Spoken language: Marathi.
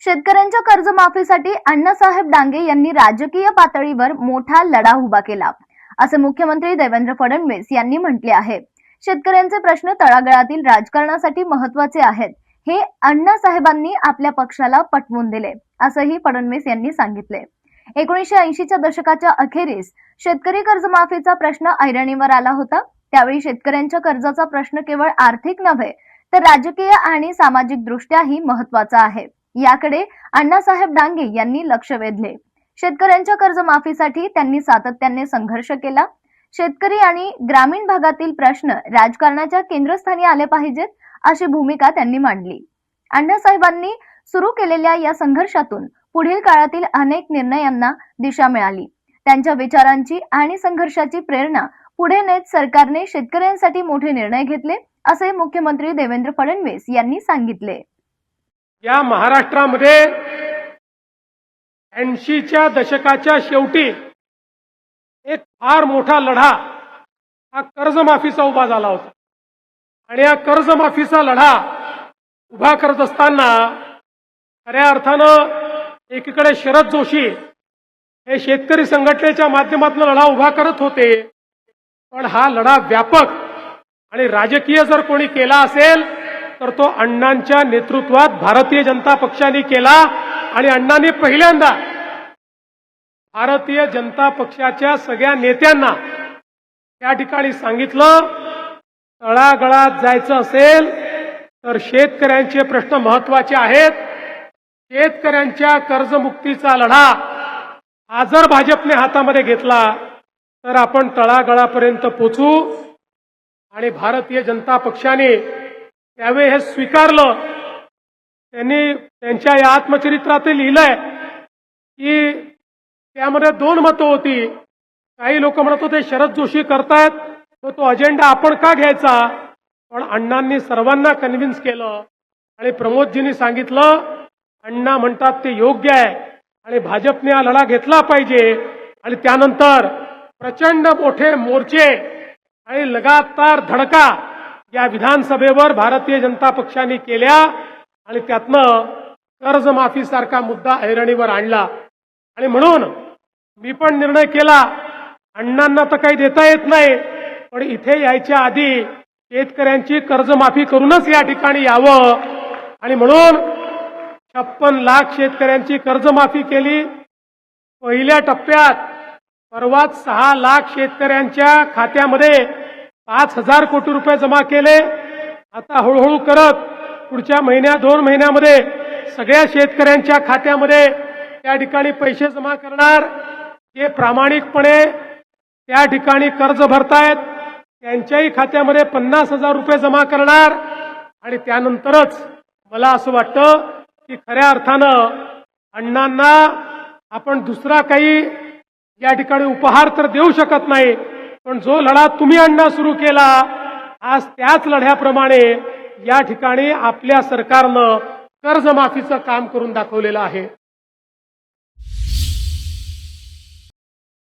शेतकऱ्यांच्या कर्जमाफीसाठी अण्णासाहेब डांगे यांनी राजकीय पातळीवर मोठा लढा उभा केला, असे मुख्यमंत्री देवेंद्र फडणवीस यांनी म्हटले आहे. शेतकऱ्यांचे प्रश्न तळागाळातील राजकारणासाठी महत्त्वाचे आहेत, हे अण्णासाहेबांनी आपल्या पक्षाला पटवून दिले, असंही फडणवीस यांनी सांगितले. 1980च्या दशकाच्या अखेरीस शेतकरी कर्जमाफीचा प्रश्न ऐरणीवर आला होता. त्यावेळी शेतकऱ्यांच्या कर्जाचा प्रश्न केवळ आर्थिक नव्हे तर राजकीय आणि सामाजिक दृष्ट्याही महत्त्वाचा आहे. याकडे अण्णासाहेब डांगे यांनी लक्ष वेधले. शेतकऱ्यांच्या कर्जमाफीसाठी त्यांनी सातत्याने संघर्ष केला. शेतकरी आणि ग्रामीण भागातील प्रश्न राजकारणाच्या केंद्रस्थानी आले पाहिजेत, अशी भूमिका त्यांनी मांडली. अण्णासाहेबांनी सुरू केलेल्या या संघर्षातून पुढील काळातील अनेक निर्णयांना दिशा मिळाली. त्यांच्या विचारांची आणि संघर्षाची प्रेरणा पुढे नेत सरकारने शेतकऱ्यांसाठी मोठे निर्णय घेतले, असे मुख्यमंत्री देवेंद्र फडणवीस यांनी सांगितले. या महाराष्ट्रामध्ये 80च्या दशकाच्या शेवटी एक फार मोठा लढा हा कर्जमाफीचा उभा झाला होता. आणि या कर्जमाफीचा लढा उभा करत असताना खऱ्या अर्थानं एकीकडे शरद जोशी हे शेतकरी संघटनेच्या माध्यमातून लढा उभा करत होते, पण हा लढा व्यापक आणि राजकीय जर कोणी केला असेल तर तो अण्णांच्या नेतृत्वात भारतीय जनता पक्षाने केला. आणि अण्णांनी पहिल्यांदा भारतीय जनता पक्षाच्या सगळ्या नेत्यांना त्या ठिकाणी सांगितलं, तळागाळात जायचं असेल तर शेतकऱ्यांचे प्रश्न महत्त्वाचे आहेत. शेतकऱ्यांच्या कर्जमुक्तीचा लढा हा जर भाजपने हातामध्ये घेतला तर आपण तळागाळापर्यंत पोहोचू. आणि भारतीय जनता पक्षाने त्यावेळी हे स्वीकारलं. त्यांनी त्यांच्या या आत्मचरित्रात लिहिलंय की त्यामध्ये दोन मतं होती. काही लोक म्हणत होते शरद जोशी करतायत तो अजेंडा आपण का घ्यायचा, पण अण्णांनी सर्वांना कन्व्हिन्स केलं आणि प्रमोदजींनी सांगितलं अण्णा म्हणतात ते योग्य आहे आणि भाजपने हा लढा घेतला पाहिजे. आणि त्यानंतर प्रचंड मोठे मोर्चे आणि लगातार धडका या विधानसभेवर भारतीय जनता पक्षाने केल्या आणि त्यातनं कर्जमाफीसारखा मुद्दा ऐरणीवर आणला. आणि म्हणून मी पण निर्णय केला, अण्णांना तर काही देता येत नाही, पण इथे यायच्या आधी शेतकऱ्यांची कर्जमाफी करूनच या ठिकाणी यावं. आणि म्हणून 56 लाख शेतकऱ्यांची कर्जमाफी केली. पहिल्या टप्प्यात परवाच 6 लाख शेतकऱ्यांच्या खात्यामध्ये 5,000 कोटी रुपये जमा केले. आता हळूहळू करत पुढच्या महिन्यात 2 महिन्यामध्ये सगळ्या शेतकऱ्यांच्या खात्यामध्ये त्या ठिकाणी पैसे जमा करणार. जे प्रामाणिकपणे त्या ठिकाणी कर्ज भरतायत त्यांच्याही खात्यामध्ये 50,000 रुपये जमा करणार. आणि त्यानंतरच मला असं वाटतं की खऱ्या अर्थानं अण्णांना आपण दुसरा काही या ठिकाणी उपहार तर देऊ शकत नाही, पण जो लढा तुम्ही अण्णा सुरू केला आज त्याच लढ्याप्रमाणे या ठिकाणी आपल्या सरकारनं कर्जमाफीचं काम करून दाखवलेलं आहे.